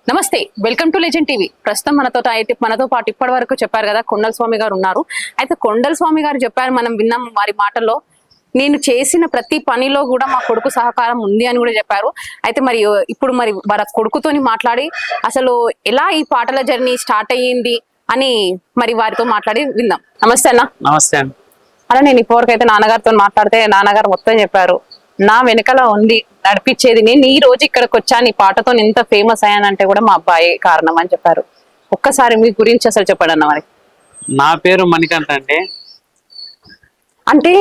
నమస్తే, welcome to legend TV. ప్రస్తుతం మనతో పాటు ఇప్పటి వరకు చెప్పారు కదా కొండల స్వామి గారు ఉన్నారు. అయితే కొండల స్వామి గారు చెప్పారు, మనం విన్నాం వారి మాటల్లో. నేను చేసిన ప్రతి పనిలో కూడా మా కొడుకు సహకారం ఉంది అని కూడా చెప్పారు. అయితే ఇప్పుడు వారి కొడుకుతోని మాట్లాడి అసలు ఎలా ఈ పాటల జర్నీ స్టార్ట్ అయ్యింది అని వారితో మాట్లాడి విందాం. నమస్తే అన్న. నమస్తే అండి. అలా నేను ఇప్పటివరకు అయితే నాన్నగారితో మాట్లాడితే నాన్నగారు మొత్తం చెప్పారు, నా వెనకాల ఉంది నడిపించేది. నేను ఈ రోజు ఇక్కడికి వచ్చాను, ఈ పాటతో ఎంత ఫేమస్ అయ్యానంటే కూడా మా అబ్బాయి కారణం అని చెప్పారు. ఒక్కసారి మీ గురించి అసలు చెప్పండి అన్న. మరి నా పేరు మణికంఠ అండి. అంటే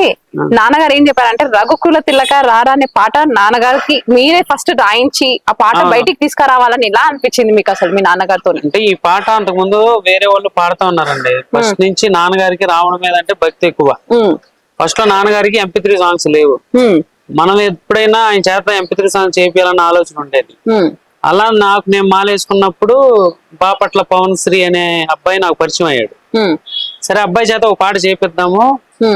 నాన్నగారు ఏం చెప్పారంటే, రఘుకుల తిలక రారా అనే పాట నాన్నగారికి మీరే ఫస్ట్ రాయించి ఆ పాట బయటికి తీసుకురావాలని ఎలా అనిపించింది మీకు అసలు మీ నాన్నగారితో? అంటే ఈ పాట అంతకు ముందు వేరే వాళ్ళు పాడుతూ ఉన్నారండి. ఫస్ట్ నుంచి నాన్నగారికి రావడం మీద అంటే భక్తి ఎక్కువ. ఫస్ట్ లో నాన్నగారికి MP3 సాంగ్స్ లేవు. మనం ఎప్పుడైనా ఆయన చేత MP3 సాంగ్స్ చేయాలన్న ఆలోచన ఉండేది. అలా నేను మాలేసుకున్నప్పుడు బాపట్ల పవన్ శ్రీ అనే అబ్బాయి నాకు పరిచయం అయ్యాడు. సరే అబ్బాయి చేత ఒక పాట చేపిద్దాము,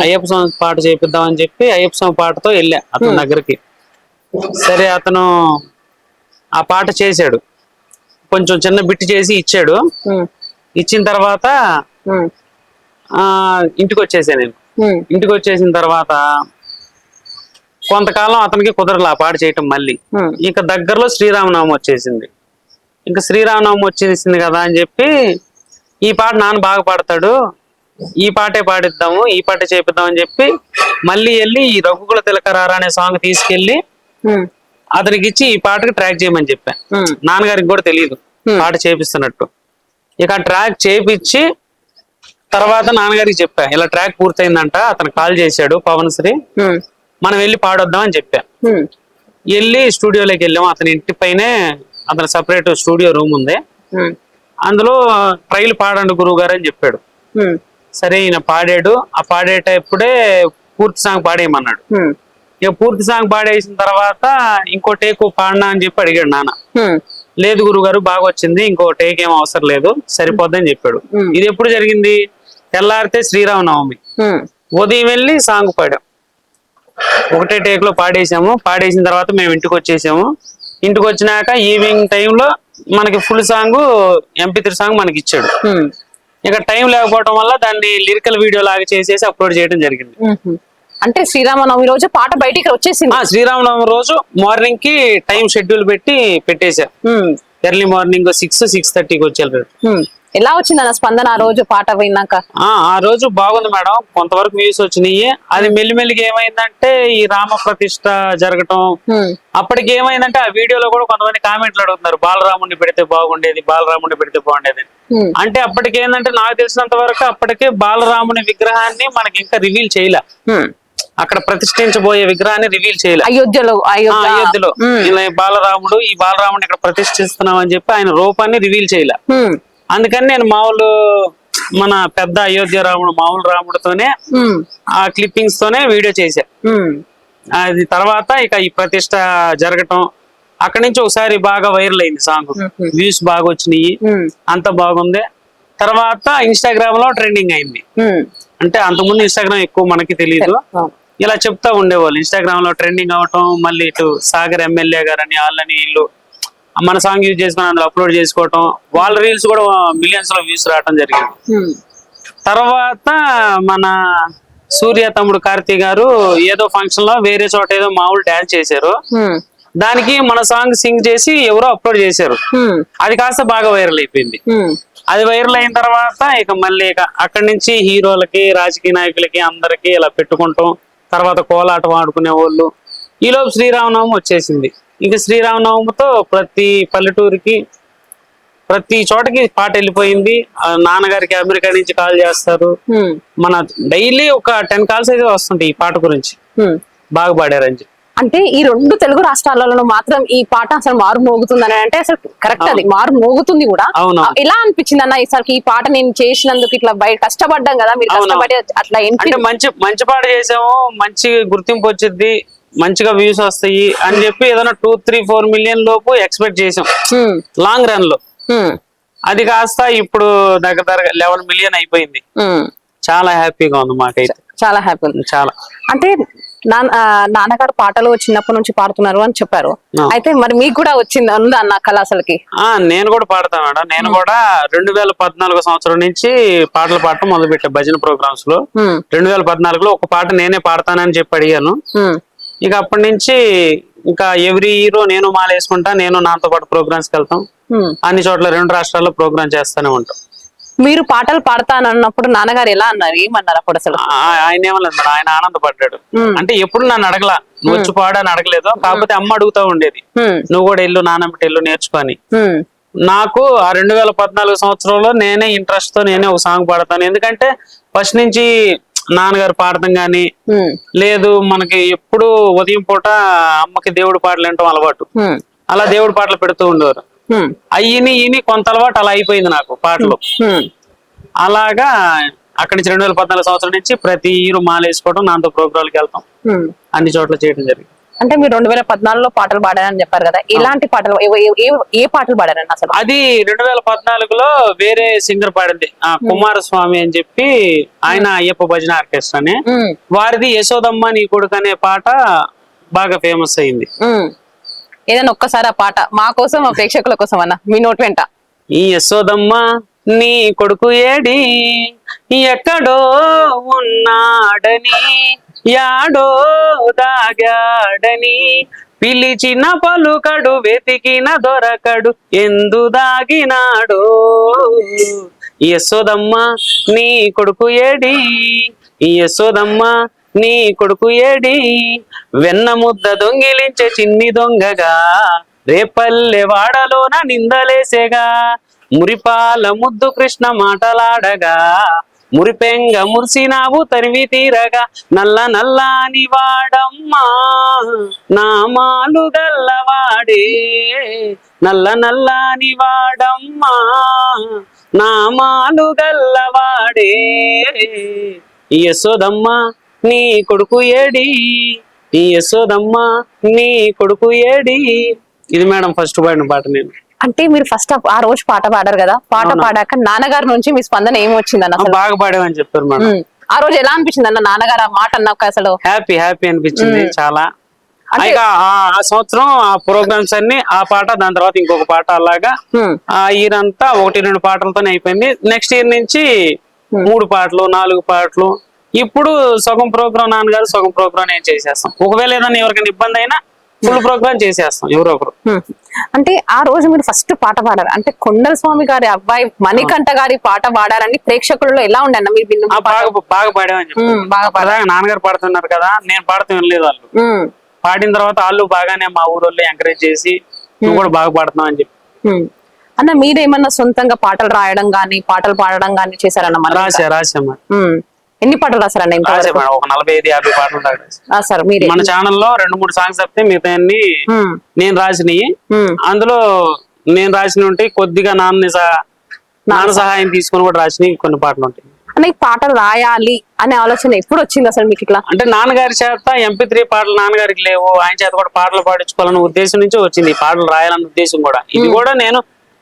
అయ్యప్ప స్వామి పాట చేపిద్దాం అని చెప్పి అయ్యప్ప స్వామి పాటతో వెళ్ళా అతని దగ్గరికి. సరే అతను ఆ పాట చేశాడు, కొంచెం చిన్న బిట్ చేసి ఇచ్చాడు. ఇచ్చిన తర్వాత ఇంటికి వచ్చేసా నేను. ఇంటికి వచ్చేసిన తర్వాత కొంతకాలం అతనికి కుదరలా పాట చేయటం. మళ్ళీ ఇంకా దగ్గరలో శ్రీరామనవమి వచ్చేసింది. ఇంకా శ్రీరామనవమి వచ్చేసింది కదా అని చెప్పి, ఈ పాట నాన్న బాగా పాడతాడు, ఈ పాటే పాడిద్దాము, ఈ పాటే చేపిద్దాం అని చెప్పి మళ్ళీ వెళ్ళి ఈ రఘుకుల తిలకరారా అనే సాంగ్ తీసుకెళ్లి అతనికి ఇచ్చి ఈ పాటకి ట్రాక్ చేయమని చెప్పా. నాన్నగారికి కూడా తెలియదు పాట చేపిస్తున్నట్టు. ఇక ఆ ట్రాక్ చేపించి తర్వాత నాన్నగారికి చెప్పా, ఇలా ట్రాక్ పూర్తయిందంట, అతను కాల్ చేశాడు పవన్ శ్రీ, మనం వెళ్ళి పాడొద్దాం అని చెప్పా. వెళ్ళి స్టూడియోలోకి వెళ్ళాము. అతని ఇంటి పైనే అతని సపరేట్ స్టూడియో రూమ్ ఉంది. అందులో ట్రైల్ పాడండి గురువు గారు అని చెప్పాడు. సరే ఈయన పాడాడు. ఆ పాడేటప్పుడే పూర్తి సాంగ్ పాడేయమన్నాడు. ఇక పూర్తి సాంగ్ పాడేసిన తర్వాత ఇంకో టేక్ పాడినా అని చెప్పి అడిగాడు నాన్న. లేదు గురువు గారు బాగా వచ్చింది, ఇంకో టేక్ ఏం అవసరం లేదు, సరిపోద్దని చెప్పాడు. ఇది ఎప్పుడు జరిగింది? తెల్లారితే శ్రీరామనవమి ఉదయం వెళ్ళి సాంగ్ పాడాం. ఒకటే టేక్ లో పాడేసాము. పాడేసిన తర్వాత మేము ఇంటికి వచ్చేసాము. ఇంటికి వచ్చినాక ఈవినింగ్ టైంలో మనకి ఫుల్ సాంగ్ MP3 సాంగ్ మనకి ఇచ్చాడు. ఇక టైం లేకపోవడం వల్ల దాన్ని లిరికల్ వీడియో లాగా చేసేసి అప్లోడ్ చేయడం జరిగింది. అంటే శ్రీరామనవమి రోజు పాట బయటికి వచ్చేసింది. శ్రీరామనవమి రోజు మార్నింగ్ కి టైం షెడ్యూల్ పెట్టేసా. ఎర్లీ మార్నింగ్ 6-6:30కి వచ్చారు. ఎలా వచ్చిందన్న స్పందన ఆ రోజు పాట విన్నాక? ఆ రోజు బాగుంది మేడం, కొంతవరకు వ్యూస్ వచ్చినాయి. అది మెల్లిమెల్లిగా ఏమైందంటే ఈ రామ ప్రతిష్ట జరగటం, అప్పటికి ఏమైందంటే ఆ వీడియోలో కూడా కొంతమంది కామెంట్లు అడుగుతున్నారు, బాలరాముడిని పెడితే బాగుండేది, బాలరాముడిని పెడితే బాగుండేది. అంటే అప్పటికి ఏంటంటే నాకు తెలిసినంత వరకు అప్పటికే బాలరాముని విగ్రహాన్ని మనకి ఇంకా రివీల్ చేయలే. అక్కడ ప్రతిష్ఠించబోయే విగ్రహాన్ని రివీల్ చేయలే. అయోధ్యలో ఇలా ఈ బాలరాముడిని ఇక్కడ ప్రతిష్ఠిస్తున్నాం అని చెప్పి ఆయన రూపాన్ని రివీల్ చేయలే. అందుకని నేను మన పెద్ద అయోధ్య రాముడు మామూలు రాముడితోనే ఆ క్లిప్పింగ్స్ తోనే వీడియో చేశా. అది తర్వాత ఇక ఈ ప్రతిష్ట జరగటం, అక్కడి నుంచి ఒకసారి బాగా వైరల్ అయింది సాంగ్, వ్యూస్ బాగా వచ్చినాయి, అంత బాగుంది. తర్వాత ఇన్స్టాగ్రామ్ లో ట్రెండింగ్ అయింది. అంటే అంతకుముందు ఇన్స్టాగ్రామ్ ఎక్కువ మనకి తెలియదు, ఇలా చెప్తా ఉండేవాళ్ళు. ఇన్స్టాగ్రామ్ లో ట్రెండింగ్ అవటం, మళ్ళీ ఇటు సాగర్ ఎమ్మెల్యే గారని వాళ్ళని వీళ్ళు మన సాంగ్ యూజ్ చేసుకుని అందులో అప్లోడ్ చేసుకోవటం, వాళ్ళ రీల్స్ కూడా మిలియన్స్ లో వ్యూస్ రావటం జరిగింది. తర్వాత మన సూర్య తమ్ముడు కార్తీక్ గారు ఏదో ఫంక్షన్ లో వేరే చోట ఏదో మామూలు డాన్స్ చేశారు. దానికి మన సాంగ్ సింగ్ చేసి ఎవరో అప్లోడ్ చేశారు. అది కాస్త బాగా వైరల్ అయిపోయింది. అది వైరల్ అయిన తర్వాత ఇక మళ్ళీ అక్కడి నుంచి హీరోలకి, రాజకీయ నాయకులకి అందరికి ఇలా పెట్టుకుంటాం. తర్వాత కోలాటం ఆడుకునే వాళ్ళు. ఈలోపు శ్రీరామనవమి వచ్చేసింది. ఇంక శ్రీరామనవమితో ప్రతి పల్లెటూరికి, ప్రతి చోటకి పాట వెళ్ళిపోయింది. నాన్నగారికి అమెరికా నుంచి కాల్ చేస్తారు. మన డైలీ ఒక 10 కాల్స్ అయితే వస్తుంటాయి ఈ పాట గురించి, బాగా పాడారని. అంటే ఈ 2 తెలుగు రాష్ట్రాలలో మాత్రం ఈ పాట అసలు మారు మోగుతుందని అంటే అసలు కరెక్ట్, అది మారు మోగుతుంది కూడా. ఎలా అనిపించింది అన్న ఈసారికి ఈ పాట నేను చేసినందుకు? ఇట్లా బయట కష్టపడ్డాం కదా, మీరు కష్టపడి అట్లా మంచి పాట చేసాము, మంచి గుర్తింపు వచ్చింది, మంచిగా వ్యూస్ వస్తాయి అని చెప్పి ఏదైనా 2-3-4 మిలియన్ లోపు ఎక్స్పెక్ట్ చేసాం లాంగ్ రన్ లో. అది కాస్త ఇప్పుడు దగ్గర 11 మిలియన్ అయిపోయింది. చాలా హ్యాపీగా ఉంది మాకైతే, చాలా హ్యాపీ ఉంది. చాలా అంటే నాన్నగారు పాటలు చిన్నప్పటి నుంచి పాడుతున్నారు అని చెప్పారు. అయితే మరి మీకు కూడా వచ్చింది ఉందా అన్న కళ అసలుకి? నేను కూడా పాడతాను మేడం. నేను కూడా 2014 సంవత్సరం నుంచి పాటలు పాడటం మొదలు పెట్టా భజన ప్రోగ్రామ్స్ లో. 2014లో ఒక పాట నేనే పాడతానని చెప్పి అడిగాను. ఇక అప్పటి నుంచి ఇంకా ఎవ్రీ ఇయర్ నేను మాల వేసుకుంటా, నేను నాతో పాటు ప్రోగ్రామ్స్ కి వెళ్తాం. అన్ని చోట్ల 2 రాష్ట్రాల్లో ప్రోగ్రామ్ చేస్తానే ఉంటాం. మీరు పాటలు పాడతానన్నప్పుడు నాన్నగారు ఎలా అన్నారు, ఏమన్నారు అప్పుడు అసలు? ఆయన ఏమలేదు మేడం, ఆయన ఆనందపడ్డాడు. అంటే ఎప్పుడు నన్ను అడగలా, నువ్వు వచ్చి పాడని అడగలేదు. కాకపోతే అమ్మ అడుగుతా ఉండేది, నువ్వు కూడా ఎల్లు నాన్నమ్మటి ఎల్లు నేర్చుకొని. నాకు ఆ 2014 సంవత్సరంలో నేనే ఇంట్రెస్ట్ తో నేనే ఒక సాంగ్ పాడతాను. ఎందుకంటే ఫస్ట్ నుంచి నాన్నగారు పాడటం గాని లేదు, మనకి ఎప్పుడు ఉదయం పూట అమ్మకి దేవుడి పాటలు వినటం అలవాటు. అలా దేవుడి పాటలు పెడుతూ ఉండేవారు. అయ్యిని కొంత అలవాటు అలా అయిపోయింది నాకు పాటలు. అలాగా అక్కడి నుంచి 2014 సంవత్సరం నుంచి ప్రతి ఇయర్ మాల వేసుకోవడం, నాతో ప్రోగ్రాంకి వెళ్తాం, అన్ని చోట్ల చేయడం జరిగింది. అంటే మీరు 2014లో పాటలు పాడారని చెప్పారు కదా, ఎలాంటి పాటలు, ఏ పాటలు పాడారని అసలు? అది 2014లో వేరే సింగర్ పాడింది, కుమారస్వామి అని చెప్పి, ఆయన అయ్యప్ప భజన ఆర్కెస్ట్రా అని. వారిది యశోదమ్మ నీ కొడుకు అనే పాట బాగా ఫేమస్ అయింది. ఏదైనా ఒక్కసారి ఆ పాట మా కోసం, మా ప్రేక్షకుల కోసం అన్న మీ నోటి వెంట. ఈ యశోదమ్మ నీ కొడుకు ఏడి, ఎక్కడో ఉన్నాడని, యాడో దాగాడని, పిలిచిన పలుకడు వెతికిన దొరకడు, ఎందు దాగినాడో. యశోదమ్మ నీ కొడుకు ఏడి, యశోదమ్మ నీ కొడుకు ఏడి, వెన్న ముద్ద దొంగిలించే చిన్ని దొంగగా, రేపల్లె వాడలోన నిందలేసేగా, మురిపాల ముద్దు కృష్ణ మాటలాడగా, మురిపెంగ మురిసినావు తరివి తీరగా, నల్ల నల్లాని వాడమ్మా నామాలు గల్లవాడే, నల్ల నల్లాని వాడమ్మా నామాలు గల్లవాడే, యశోదమ్మ నీ కొడుకు ఏడి, యశోదమ్మ నీ కొడుకు ఏడి. ఇది మేడం ఫస్ట్ పాడిన పాట నేను. అంటే మీరు ఫస్ట్ ఆ రోజు పాట పాడారు కదా, పాట పాడాక నాన్నగారి నుంచి మీ స్పందన ఏమొచ్చింది అన్న? బాగా పాడామని చెప్పారు మేడం. ఆ రోజు ఎలా అనిపించింది అన్న నాన్నగారు ఆ మాట అన్నాక? అసలు హ్యాపీ అనిపించింది చాలా. ఇక ఆ సంవత్సరం ఆ ప్రోగ్రామ్స్ అన్ని ఆ పాట, దాని తర్వాత ఇంకొక పాట, అలాగా ఆ ఇయర్ అంతా 1-2 పాటలతోనే అయిపోయింది. నెక్స్ట్ ఇయర్ నుంచి 3 పాటలు 4 పాటలు. ఇప్పుడు సగం ప్రోగ్రామ్ నాన్నగారు, సగం ప్రోగ్రామ్ నేను చేసేస్తాం. ఒకవేళ ఏదైనా ఎవరికైనా ఇబ్బంది అయినా ఫుల్ ప్రోగ్రామ్ చేసేస్తాం ఎవరో ఒకరు. అంటే ఆ రోజు మీరు ఫస్ట్ పాట పాడారు అంటే కొండల స్వామి గారి అబ్బాయి మణికంఠ గారి పాట పాడారని ప్రేక్షకులలో ఎలా ఉండే అన్న? మీరు బాగా పాడామని చెప్పి నాన్నగారు పాడుతున్నారు కదా, నేను పాడుతూ వినలేదు. వాళ్ళు పాడిన తర్వాత వాళ్ళు బాగానే మా ఊరోళ్ళు ఎంకరేజ్ చేసి నువ్వు కూడా బాగా పాడుతున్నావు అని చెప్పి. అన్న మీరేమన్నా సొంతంగా పాటలు రాయడం గానీ, పాటలు పాడడం గానీ చేశారన్న? రాసామా. ఎన్ని పాటలు రాశారన్న? ఒక 45-50 పాటలు రాశారు మీరు. మన ఛానల్లో 2-3 సాంగ్స్ తప్పితే మిగతా నేను రాసినవి. అందులో నేను రాసిన ఉంటాయి, కొద్దిగా నాన్న సహాయం తీసుకొని కూడా రాసినవి కొన్ని పాటలు ఉంటాయి. అన్న ఈ పాటలు రాయాలి అనే ఆలోచన ఎప్పుడు వచ్చింది అసలు మీకు? ఇట్లా అంటే నాన్నగారి చేత MP3 పాటలు నాన్నగారికి లేవు, ఆయన చేత కూడా పాటలు పాడించుకోవాలన్న ఉద్దేశం నుంచి వచ్చింది ఈ పాటలు రాయాలన్న ఉద్దేశం కూడా. ఇది కూడా నేను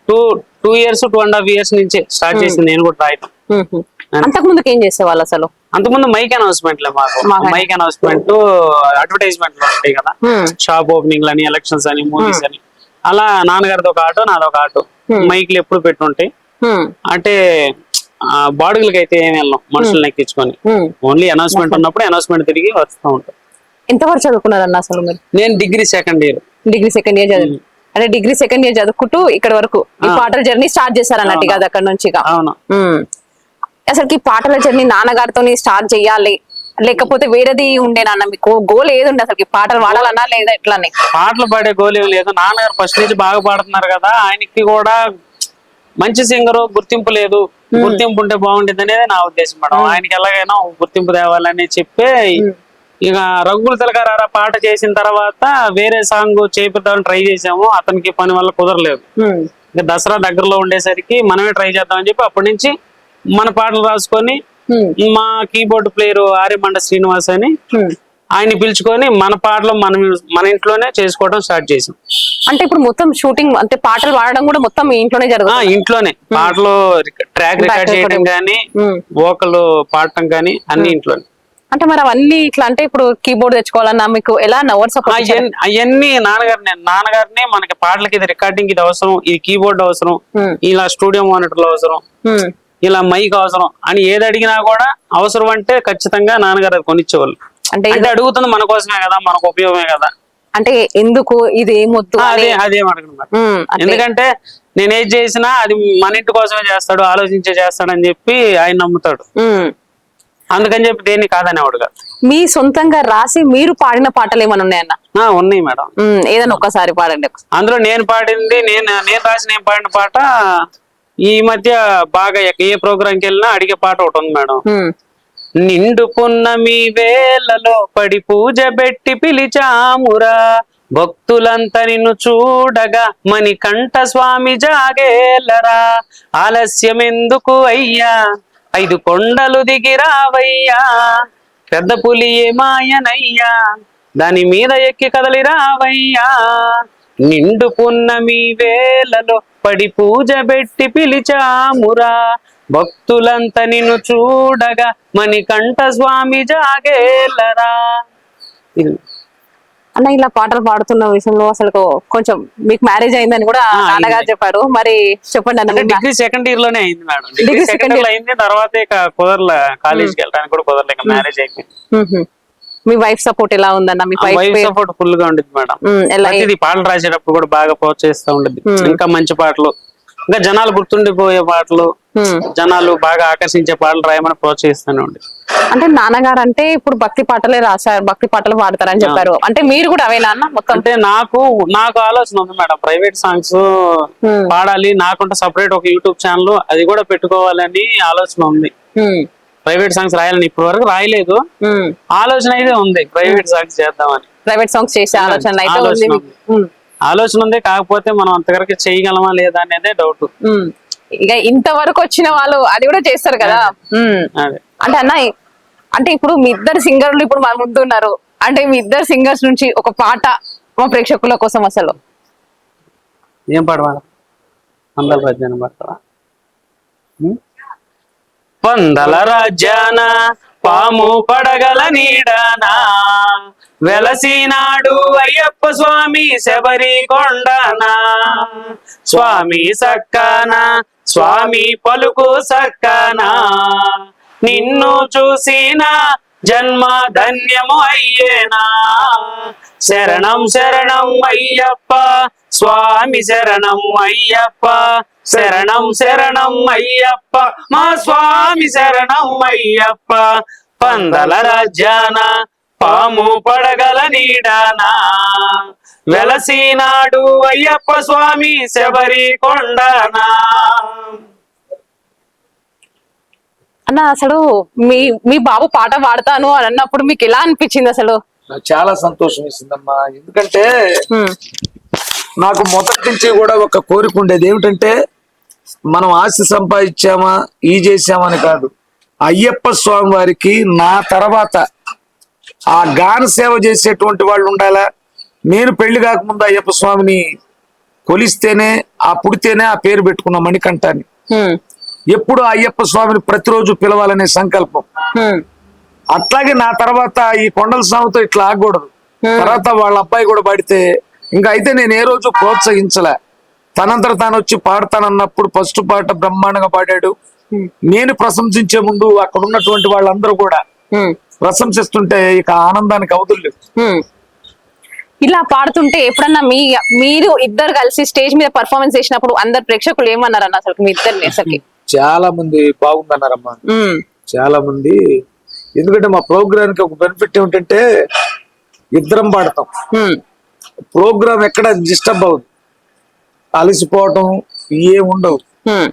2 years 2.5 years నుంచే స్టార్ట్ చేసింది నేను కూడా రాయటం. అంతకు ముందుకు ఏం చేసేవాళ్ళు అసలు? అంతకుముందు మైక్ అనౌన్స్మెంట్లే మాకు. మైక్ అనౌన్స్మెంట్, అడ్వర్టైజ్మెంట్లు ఉంటాయి కదా, షాప్ ఓపెనింగ్ అని, ఎలక్షన్స్ అని, మూవీస్ అని, అలా నాన్నగారితో ఒక ఆటో నాదొక ఆటో, మైక్లు ఎప్పుడు పెట్టుంటాయి. అంటే బాడుగులకి అయితే ఏమి వెళ్ళాం, మనుషులను ఎక్కించుకొని. ఓన్లీ అనౌన్స్మెంట్ ఉన్నప్పుడు అనౌన్స్మెంట్ తిరిగి వస్తూ ఉంటాం. ఎంతవరకు చదువుకున్నారన్న అసలు మీరు? నేను డిగ్రీ సెకండ్ ఇయర్ చదివి అంటే డిగ్రీ సెకండ్ ఇయర్ చదువుకుంటూ ఇక్కడ వరకు ఈ పాటల జర్నీ స్టార్ట్ చేశారు అన్నట్టు కదా అక్కడ నుంచి? అవును. అసలు ఈ పాటల జర్నీ నాన్నగారితో స్టార్ట్ చేయాలి లేకపోతే వేరేది ఉండేనా మీకు? గోల్ ఏది ఉండే అసలు? పాటలు పాడాలన్నా లేదా ఎట్లానే? పాటలు పాడే గోల్ ఏం లేదు. నాన్నగారు ఫస్ట్ నుంచి బాగా పాడుతున్నారు కదా, ఆయనకి కూడా మంచి సింగర్ గుర్తింపు లేదు, గుర్తింపు ఉంటే బాగుండేది అనేది నా ఉద్దేశం మేడం. ఆయనకి ఎలాగైనా గుర్తింపు తేవాలని చెప్పి ఇక రఘుకుల తిలకరారా పాట చేసిన తర్వాత వేరే సాంగ్ చేపిద్దామని ట్రై చేసాము. అతనికి పని వల్ల కుదరలేదు. ఇక దసరా దగ్గరలో ఉండేసరికి మనమే ట్రై చేద్దామని చెప్పి అప్పటి నుంచి మన పాటలు రాసుకొని మా కీబోర్డ్ ప్లేయర్ ఆర్యమండ శ్రీనివాస్ అని ఆయన పిలుచుకొని మన పాటలు మన ఇంట్లోనే చేసుకోవడం స్టార్ట్ చేసాం. అంటే ఇప్పుడు మొత్తం షూటింగ్ అంటే పాటలు పాడడం కూడా మొత్తం ఇంట్లోనే జరుగుతుంది? ఇంట్లోనే పాటలు ట్రాక్ రికార్డ్ చేయడం కానీ, వోకల్ పాడటం కానీ అన్ని ఇంట్లోనే. అంటే మరి అవన్నీ ఇట్లా అంటే ఇప్పుడు కీబోర్డ్ తెచ్చుకోవాలన్నా మీకు ఎలా ఎవరు సపోర్ట్ అవన్నీ నాన్నగారిని మనకి పాటలకి ఇది రికార్డింగ్ ఇది అవసరం, ఇది కీబోర్డ్ అవసరం, ఇలా స్టూడియో మానిటర్లు అవసరం, ఇలా మైక్ అవసరం అని ఏది అడిగినా కూడా అవసరం అంటే ఖచ్చితంగా నాన్నగారు అది కొనిచ్చేవాళ్ళు. అంటే అడుగుతుంది మన కోసమే కదా, మనకు ఉపయోగమే కదా. అంటే ఎందుకు ఇది ఏమొద్దు అదేం అడగను. ఎందుకంటే నేను ఏది చేసినా అది మన ఇంటి కోసమే చేస్తాడు, ఆలోచించే చేస్తాడని చెప్పి ఆయన నమ్ముతాడు. అందుకని చెప్పి దేన్ని కాదనేవాడు కాదు. మీ సొంతంగా రాసి మీరు పాడిన పాటలు ఏమైనా ఉన్నాయన్న? ఉన్నాయి మేడం. ఏదైనా ఒక్కసారి పాడండి. అందులో నేను పాడింది నేను రాసి నేను పాడిన పాట ఈ మధ్య బాగా ఏ ప్రోగ్రాంకి వెళ్ళినా అడిగే పాట ఒకటి ఉంది మేడం. నిండు పున్నమి వేళలో పడి పూజ పెట్టి పిలిచామురా, భక్తులంతా నిన్ను చూడగా మణికంఠ స్వామి జాగేలరా, ఆలస్యం ఎందుకు అయ్యా 5 కొండలు దిగిరావయ్యా, పెద్ద పులి ఏ మాయనయ్యా దాని మీద ఎక్కి కదలి రావయ్యా, నిండు పున్నమి వేళలో పడి పూజ పెట్టి పిలిచామురా, భక్తులంతా నిన్ను చూడగా మణికంఠ స్వామి జాగేలరా. అన్న ఇలా పాటలు పాడుతున్న విషయంలో అసలు కొంచెం మీకు మ్యారేజ్ అయిందని కూడా నాన్నగారు చెప్పారు, మరి చెప్పండి అన్న. డిగ్రీ సెకండ్ ఇయర్ లోనే అయింది మేడం. డిగ్రీ సెకండ్ ఇయర్ అయింది, తర్వాత ఇక కుదరలే, కాలేజీకి వెళ్ళడానికి కూడా కుదరలే, మ్యారేజ్ అయిపోయింది. మీ వైఫ్ సపోర్ట్ ఎలా ఉందన్న? మీ వైఫ్ సపోర్ట్ ఫుల్ గా ఉండేది మేడం. ఇది పాటలు రాసేటప్పుడు కూడా బాగా ప్రోత్సహిస్తూ ఉండేది. ఇంకా మంచి పాటలు, ఇంకా జనాలు గుర్తుండిపోయే పాటలు, జనాలు బాగా ఆకర్షించే పాటలు రాయమని ప్రోత్సహిస్తూనే ఉండేది. అంటే నాన్నగారు అంటే ఇప్పుడు భక్తి పాటలే రాశారు, భక్తి పాటలు పాడతారని చెప్పారు, అంటే మీరు కూడా అవేనా అన్న మొత్తం? అంటే నాకు ఆలోచన ఉంది మేడం, ప్రైవేట్ సాంగ్స్ పాడాలి, నాకుంటే సపరేట్ ఒక యూట్యూబ్ ఛానల్ అది కూడా పెట్టుకోవాలని ఆలోచన ఉంది. ప్రైవేట్ సాంగ్స్ రాయాలని ఇప్పటి వరకు రాయలేదు, ఆలోచన అయితే ఉంది ప్రైవేట్ సాంగ్స్ చేద్దామని. ప్రైవేట్ సాంగ్స్ చేసే ఆలోచన అయితే ఆలోచన ఉంది, కాకపోతే మనం అంతవరకు చేయగలమా లేదా అనేదే డౌట్. ఇక ఇంతవరకు వచ్చిన వాళ్ళు అది కూడా చేస్తారు కదా. అంటే అన్న, అంటే ఇప్పుడు మీ ఇద్దరు సింగర్లు ఇప్పుడు మా ముందు ఉన్నారు, అంటే మీ ఇద్దరు సింగర్స్ నుంచి ఒక పాట మా ప్రేక్షకుల కోసం అసలు ఏం పాడవాడు? అందరి రాజ్యాన్ని పాడతావా? పందల రాజ్యాన పాము పడగల నీడనా వెలసినాడు అయ్యప్ప స్వామి శబరి కొండనా, స్వామి సక్కన స్వామి పలుకు సక్కనా, నిన్ను చూసిన జన్మ ధన్యము అయ్యేనా, శరణం శరణం అయ్యప్ప స్వామి శరణం అయ్యప్ప, శరణం శరణం అయ్యప్ప మా స్వామి శరణం అయ్యప్ప, పందల రాజ్యాన పాము పడగల నీడనా వెలసినాడు అయ్యప్ప స్వామి శబరి కొండనా. అన్న అసలు మీ బాబు పాట పాడతాను అని అన్నప్పుడు మీకు ఎలా అనిపించింది? అసలు చాలా సంతోషం వేసిందమ్మా, ఎందుకంటే నాకు మొదటి నుంచి కూడా ఒక కోరిక ఉండేది ఏమిటంటే, మనం ఆస్తి సంపాదించామా ఈ చేసామని కాదు, అయ్యప్ప స్వామి వారికి నా తర్వాత ఆ గాన సేవ చేసేటువంటి వాళ్ళు ఉండాలా. నేను పెళ్లి కాకముందు అయ్యప్ప స్వామిని కొలిస్తేనే ఆ పుడితేనే ఆ పేరు పెట్టుకున్న మణికంఠాన్ని. ఎప్పుడు అయ్యప్ప స్వామిని ప్రతిరోజు పిలవాలనే సంకల్పం. అట్లాగే నా తర్వాత ఈ కొండల స్వామితో ఇట్లా ఆగకూడదు. తర్వాత వాళ్ళ అబ్బాయి కూడా పాడితే ఇంకా అయితే నేను ఏ రోజు ప్రోత్సహించలే. తనంతట తాను వచ్చి పాడతానన్నప్పుడు ఫస్ట్ పాట బ్రహ్మాండంగా పాడాడు. నేను ప్రశంసించే ముందు అక్కడ ఉన్నటువంటి వాళ్ళందరూ కూడా ప్రశంసిస్తుంటే ఇక ఆనందానికి అవధులు. ఇలా పాడుతుంటే ఎప్పుడన్నా మీరు ఇద్దరు కలిసి స్టేజ్ మీద పర్ఫార్మెన్స్ చేసినప్పుడు అందరు ప్రేక్షకులు ఏమన్నారన్న అసలు మీ ఇద్దరిని? అసలు చాలా మంది బాగుందన్నారమ్మా, చాలా మంది. ఎందుకంటే మా ప్రోగ్రామ్ కి ఒక బెనిఫిట్ ఏమిటంటే ఇద్దరం పాడతాం, ప్రోగ్రామ్ ఎక్కడ డిస్టర్బ్ అవుతుంది, అలసిపోవటం ఏం ఉండవు.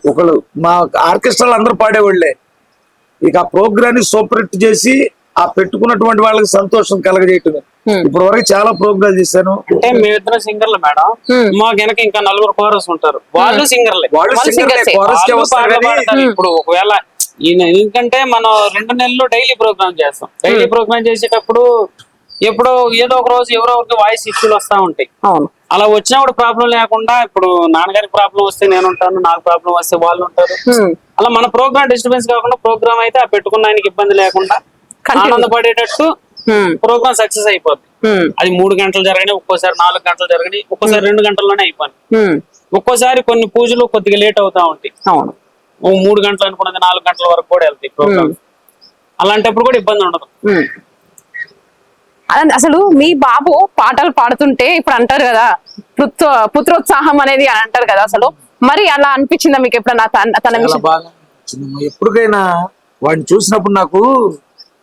ఒకళ్ళు మా ఆర్కెస్ట్రాలు అందరూ పాడేవాళ్లే. ఇక ఆ ప్రోగ్రామ్ ని సూపర్ హిట్ చేసి ఆ పెట్టుకున్నటువంటి వాళ్ళకి సంతోషం కలగజేయటమే. ఇప్పుడు వరకు చాలా ప్రోగ్రామ్ చేశాను. అంటే మేమిద్దరం సింగర్లు మేడం, మా వెనక ఇంకా 4 కోరస్ ఉంటారు, వాళ్ళు సింగర్లే. ఇప్పుడు ఒకవేళ ఎందుకంటే మనం 2 నెలలు డైలీ ప్రోగ్రామ్ చేస్తాం. డైలీ ప్రోగ్రామ్ చేసేటప్పుడు ఎప్పుడో ఏదో ఒక రోజు ఎవరో ఒకరికి వాయిస్ ఇష్యూలు వస్తా ఉంటాయి. అలా వచ్చినప్పుడు ప్రాబ్లం లేకుండా, ఇప్పుడు నాన్నగారికి ప్రాబ్లం వస్తే నేను ఉంటాను, నాకు ప్రాబ్లం వస్తే వాళ్ళు ఉంటారు. అలా మన ప్రోగ్రామ్ డిస్టర్బెన్స్ కాకుండా ప్రోగ్రామ్ అయితే ఆ పెట్టుకున్న ఆయనకి ఇబ్బంది లేకుండా ఆనందపడేటట్టు ప్రోగ్రామ్ సక్సెస్ అయిపోద్ది. అది 3 గంటలు జరగని, ఒక్కోసారి 4 గంటలు జరగని, ఒక్కోసారి 2 గంటల్లోనే అయిపోయింది. ఒక్కోసారి కొన్ని పూజలు కొద్దిగా లేట్ అవుతా ఉంటాయి. 3 గంటలు అనుకున్నది 4 గంటల వరకు కూడా వెళ్తాయి ప్రోగ్రామ్. అలాంటప్పుడు కూడా ఇబ్బంది ఉండదు. అసలు మీ బాబు పాటలు పాడుతుంటే ఇప్పుడు అంటారు కదా పుత్రోత్సాహం అనేది అని అంటారు కదా, అసలు మరి అలా అనిపించిందా మీకు ఎప్పుడన్నా తన చాలా బాగా అనిపించిందమ్మా. ఎప్పటికైనా వాడిని చూసినప్పుడు నాకు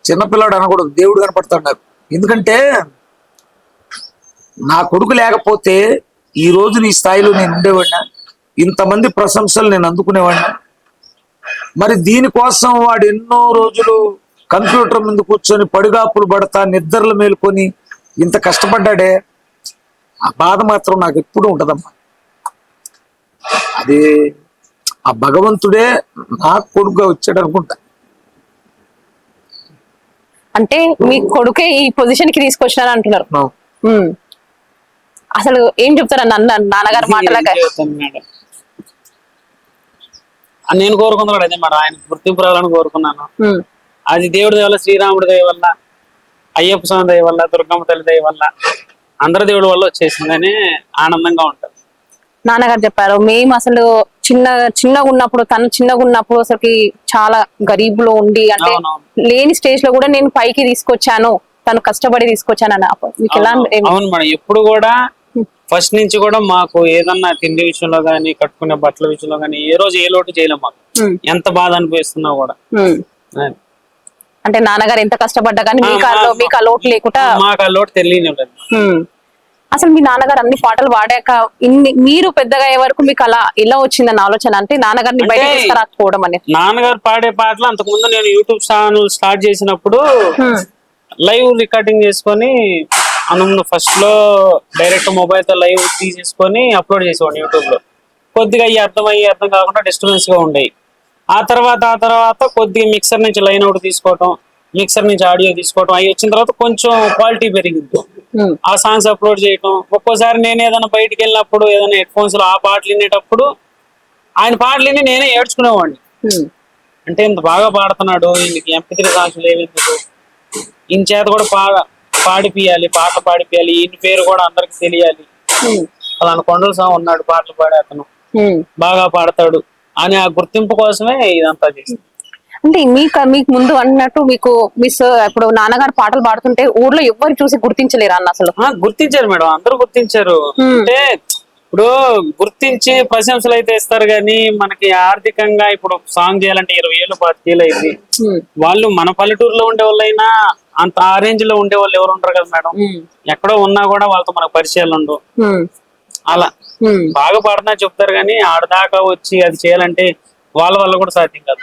చిన్నపిల్లాడు అనకూడదు, దేవుడు కనపడతాడు నాకు. ఎందుకంటే నా కొడుకు లేకపోతే ఈ రోజు నీ స్థాయిలో నేను ఉండేవాడినా, ఇంతమంది ప్రశంసలు నేను అందుకునేవాడినా. మరి దీనికోసం వాడు ఎన్నో రోజులు కంప్యూటర్ ముందు కూర్చొని పడిగాపులు పడతా నిద్రలు మేలుకొని ఇంత కష్టపడ్డాడే, ఆ బాధ మాత్రం నాకు ఎప్పుడు ఉంటదమ్మా. అది ఆ భగవంతుడే నాకు కొడుకుగా వచ్చాడు అనుకుంటా. అంటే మీ కొడుకే ఈ పొజిషన్ కి తీసుకొచ్చినారు అంటున్నారు. అసలు ఏం చెప్తారు నాన్నగారు మాటలాగా? నేను కోరుకున్నా కూడా అదే మరి, ఆయన గుర్తింపు రావాలని కోరుకున్నాను. అది దేవుడి దయ వల్ల, శ్రీరాముడి దయ వల్ల, అయ్యప్ప స్వామి దయ వల్ల, దుర్గమ్మ తల్లి దయ వల్ల, అందరి దేవుడి వల్ల వచ్చేసిందని ఆనందంగా ఉంటుంది. నాన్నగారు చెప్పారు, మేము అసలు చిన్నగా ఉన్నప్పుడు, తను చిన్నగా ఉన్నప్పుడు అసలు చాలా గరీబ్ లో ఉండి, అంటే లేని స్టేజ్ లో కూడా నేను పైకి తీసుకొచ్చాను, తను కష్టపడి తీసుకొచ్చాను అని. మీకు ఎలా? అవును మేడం, ఎప్పుడు కూడా ఫస్ట్ నుంచి కూడా మాకు ఏదన్నా తిండి విషయంలో గానీ, కట్టుకునే బట్టల విషయంలో గానీ ఏ రోజు ఏ లోటు చేయలేము. మాకు ఎంత బాధ అనిపిస్తున్నా కూడా. అంటే నాన్నగారు ఎంత కష్టపడ్డా కానీ మీకు ఆ లోటు లేకుండా, మాకు ఆ లోటు తెలియదు. అసలు మీ నాన్నగారు అన్ని పాటలు పాడాక మీరు పెద్దగా అయ్యే వరకు మీకు అలా ఎలా వచ్చిందన్న ఆలోచన? అంటే నాన్నగారిని బయట తీసుకురాకపోవడం అనేది. నాన్నగారు పాడే పాటలు అంతకుముందు నేను యూట్యూబ్ ఛానల్ స్టార్ట్ చేసినప్పుడు లైవ్ రికార్డింగ్ చేసుకొని, అందులో ఫస్ట్ లో డైరెక్ట్ మొబైల్ తో లైవ్ తీసేసుకొని అప్లోడ్ చేసేవాడిని యూట్యూబ్ లో. కొద్దిగా అర్థం కాకుండా డిస్టర్బెన్స్ గా ఉండేవి. ఆ తర్వాత కొద్దిగా మిక్సర్ నుంచి లైన్ అవుట్ తీసుకోవటం, మిక్సర్ నుంచి ఆడియో తీసుకోవటం, అవి వచ్చిన తర్వాత కొంచెం క్వాలిటీ పెరిగింది. ఆ సాంగ్స్ అప్లోడ్ చేయటం. ఒక్కోసారి నేను ఏదైనా బయటికి వెళ్ళినప్పుడు ఏదైనా హెడ్ ఫోన్స్ లో ఆ పాటలు వినేటప్పుడు ఆయన పాటలు విని నేనే ఏడ్చుకునేవాడిని. అంటే ఇంత బాగా పాడుతున్నాడు, ఈయనకి MP3 సాంగ్స్ లేవెందుకు, ఈయన చేత కూడా పాడిపియాలి, పాట పాడిపియాలి, ఈయన పేరు కూడా అందరికి తెలియాలి, అలాంటి కొండల స్వామి ఉన్నాడు పాటలు పాడే అతను, బాగా పాడతాడు అని ఆ గుర్తింపు కోసమే ఇదంతా చేసింది. అంటే మీకు ముందు అన్నట్టు మీకు ఇప్పుడు నాన్నగారు పాటలు పాడుతుంటే ఊర్లో ఎవరు చూసి గుర్తించలేరు అన్న? అసలు గుర్తించారు మేడం, అందరూ గుర్తించారు. అంటే ఇప్పుడు గుర్తించి ప్రశంసలు అయితే ఇస్తారు గానీ, మనకి ఆర్థికంగా ఇప్పుడు సాంగ్ చేయాలంటే 20,000 25,000 అయింది. వాళ్ళు మన పల్లెటూరులో ఉండే వాళ్ళైనా అంత ఆ రేంజ్ లో ఉండే వాళ్ళు ఎవరు ఉంటారు కదా మేడం. ఎక్కడో ఉన్నా కూడా వాళ్ళతో మనకు పరిచయాలు ఉండవు. అలా బాగా పాడుతున్నా చెప్తారు కానీ ఆడదాకా వచ్చి అది చేయాలంటే వాళ్ళ వల్ల కూడా సాధ్యం కాదు.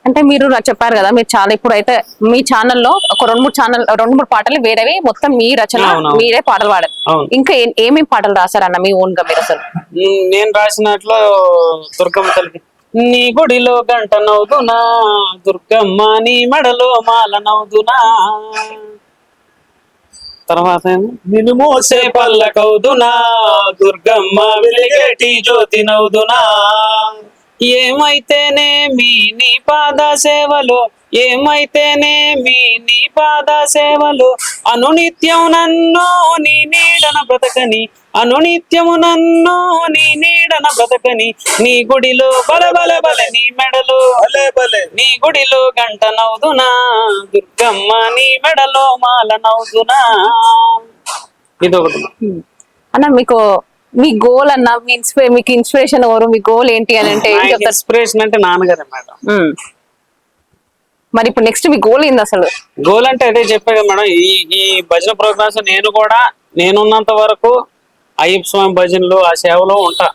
అంటే మీరు చెప్పారు కదా, మీరు చాలా ఇప్పుడు అయితే మీ ఛానల్లో ఒక 2-3 పాటలు వేరేవి, మొత్తం మీ రచన, మీరే పాటలు పాడారు. ఇంకా ఏమేమి పాటలు రాశారన్న మీ ఓన్ గా మీరు? అసలు నేను రాసినట్లు దుర్గమ్మ తల్లి నీ గుడిలో గంట నవ్వుదునా, దుర్గమ్మ నీ మెడలో మాల నవ్వుదునా, తర్వాత నిన్ను మోసే పల్లకవుదునా, దుర్గమ్మ వెలిగేటి జ్యోతి నవ్వుదునా, ఏమైతేనేమి నీ పాద సేవలు, ఏమైతేనేమి నీ పాద సేవలు, అనునిత్యం నన్ను నీ నీడన బ్రతకని, అనునిత్యము నన్ను నీ నీడన బ్రతకని, నీ గుడిలో బల నీ మెడలో నీ గుడిలో గంట నవ్వుదునా, దుర్గమ్మ నీ మెడలో మాల నవ్వుదునా. ఇదొకటి అన్న. మీ గోల్ అన్న, మీకు ఇన్స్పిరేషన్ ఎవరు, మీ గోల్ ఏంటి అని అంటే? ఇన్స్పిరేషన్ అంటే నాన్నగారే మేడం. మరి ఇప్పుడు నెక్స్ట్ మీ గోల్ ఏంది అసలు? గోల్ అంటే అదే చెప్పాను మేడం, ఈ భజన ప్రోగ్రామ్స్ నేనున్నంత వరకు అయ్యప్ప స్వామి భజనలు ఆ సేవలో ఉంటా.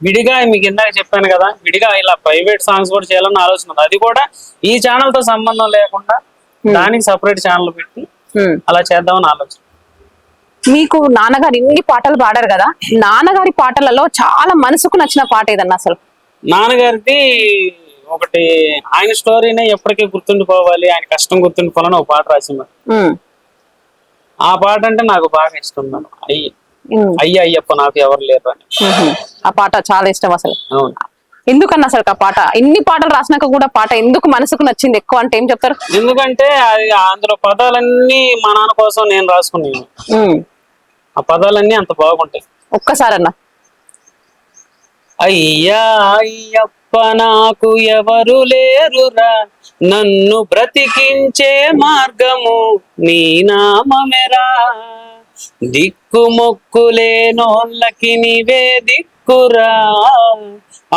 విడిగా మీకు ఇందాక చెప్పాను కదా, విడిగా ఇలా ప్రైవేట్ సాంగ్స్ కూడా చేయాలన్న ఆలోచన ఉంది. అది కూడా ఈ ఛానల్ తో సంబంధం లేకుండా దానికి సపరేట్ ఛానల్ పెట్టి అలా చేద్దామని ఆలోచన. మీకు నాన్నగారు ఇన్ని పాటలు పాడారు కదా, నాన్నగారి పాటలలో చాలా మనసుకు నచ్చిన పాట ఏదన్నా అసలు? నాన్నగారిది ఒకటి, ఆయన స్టోరీనే ఎప్పటికీ గుర్తుండిపోవాలి, ఆయన కష్టం గుర్తుండిపోవాలని ఒక పాట రాసింది. ఆ పాట అంటే నాకు బాగా ఇష్టం మేడం. అయ్యప్ప నాకు ఎవరు లేరు అని. ఆ పాట చాలా ఇష్టం అసలు. అవును. ఎందుకన్నా అసలు ఆ పాట ఇన్ని పాటలు రాసినాక కూడా పాట ఎందుకు మనసుకు నచ్చింది ఎక్కువ అంటే ఏం చెప్తారు? ఎందుకంటే అది అందులో పదాలన్నీ మా నాన్న కోసం నేను రాసుకున్నాను. ఆ పదాలన్నీ అంత బాగుంటాయి. ఒక్కసారి అన్న. అయ్యా అయ్యప్ప నాకు ఎవరు లేరురా, నన్ను బ్రతికించే మార్గము నీ నామమెరా, దిక్కుమొక్కులేనోళ్ళకి నీవే దిక్కురా,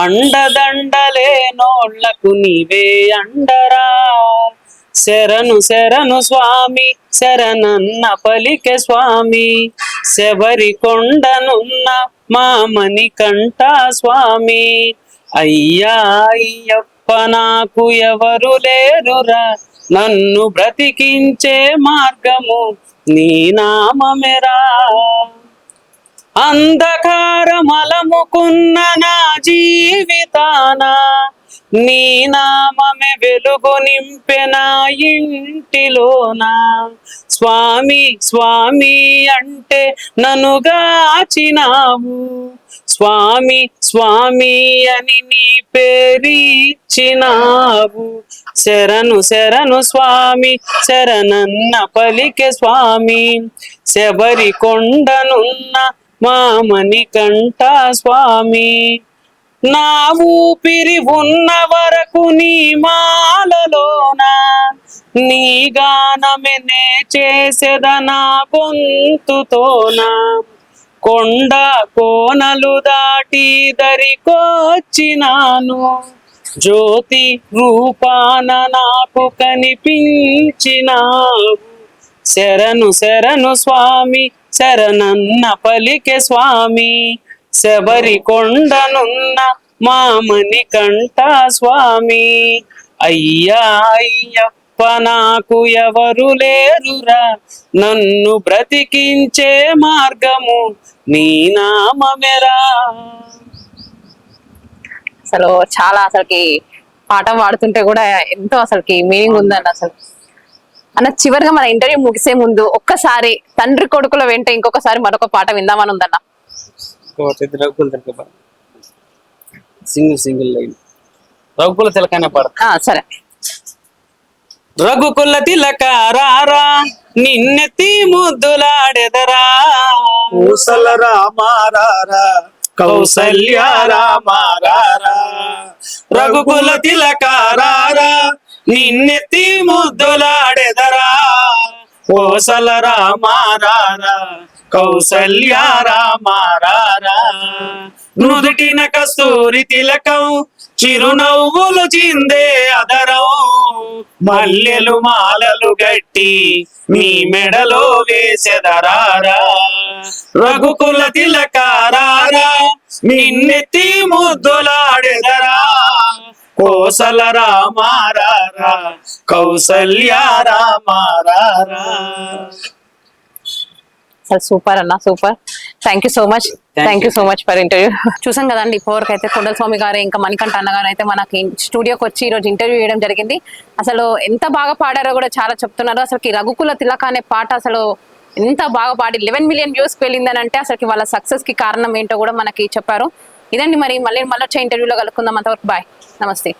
అండదండలేనోళ్లకు నీవే అండరా, శరణు శరణు స్వామి శరణన్న పలికె స్వామి, శబరి కొండనున్న మామని కంట స్వామి, అయ్యా అయ్యప్ప నాకు ఎవరు లేరురా, నన్ను బ్రతికించే మార్గము నీ నామమెరా, అంధకారమలముకున్న నా జీవితాన నీ నామమే వెలుగు నింపెన ఇంటిలోన, స్వామి స్వామి అంటే నన్ను గాచినావు, స్వామి స్వామి అని నీ పేరిచ్చినావు, శరణు శరణు స్వామి శరణన్న పలికె స్వామి, శబరి కొండనున్న మామని కంట స్వామి, నా ఊపిరి ఉన్న వరకు నీ మాలలోన నీ గానమే నే చేసేదనా గొంతుతోన, కొండ కోనలు దాటి దరికొచ్చినాను, జ్యోతి రూపాన నాకు కనిపించినావు, శరణు శరణు స్వామి శరణన్న పలికె స్వామి, శబరి కొండనున్న మామని కంట స్వామి, అయ్యా అయ్యప్ప నాకు ఎవరు లేరురా, నన్ను బ్రతికించే మార్గము నీ నామమెరా. అసలు చాలా అసలుకి పాట పాడుతుంటే కూడా ఎంతో అసలుకి మీనింగ్ ఉందండి అసలు. అన్న చివరిగా మన ఇంటర్వ్యూ ముగిసే ముందు ఒక్కసారి తండ్రి కొడుకుల వెంట ఇంకొకసారి మరొక పాట విందామని ఉందన్న. సింగిల్ లైన్ రఘుకుల తిలకనే పాడ. సరే. రఘుకుల తిలక రారా నిన్నెత్తి ముద్దులాడెదరా, ఊసల రామారారా కౌసల్య రామారారా, రఘుకుల తిలక రారా నిన్నెత్తి ముద్దులాడెదరా, కోసల రామారారా కౌసల్య రామారారా, నుదుటిన కస్తూరి తిలకం చిరునవ్వులు చిందే అదరం, మల్లెలు మాలలు గట్టి నీ మెడలో వేసెదరారా, రఘుకుల తిలకారారా నిన్నెత్తి ముద్దులాడెదరా, కోసల రామారారా కౌసల్య రామారారా. సూపర్ అన్న, super. Thank you so much. Thank you so much for interview. చూసాం కదండి ఇప్పటివరకు అయితే కొండల స్వామి గారు ఇంకా మణికంఠ అన్న గారు అయితే మనకి స్టూడియోకి వచ్చి ఈ రోజు ఇంటర్వ్యూ చేయడం జరిగింది. అసలు ఎంత బాగా పాడారో కూడా చాలా చెప్తున్నారు. అసలు రఘుకుల తిలక అనే పాట అసలు ఎంత బాగా పాడి 11 మిలియన్ వ్యూస్ వెళ్ళిందని అంటే అసలు వాళ్ళ సక్సెస్ కి కారణం ఏంటో కూడా మనకి చెప్పారు. ఇదండి మరి మళ్ళీ వచ్చే ఇంటర్వ్యూలో కలుసుకుందాం. అంతవరకు బాయ్, నమస్తే.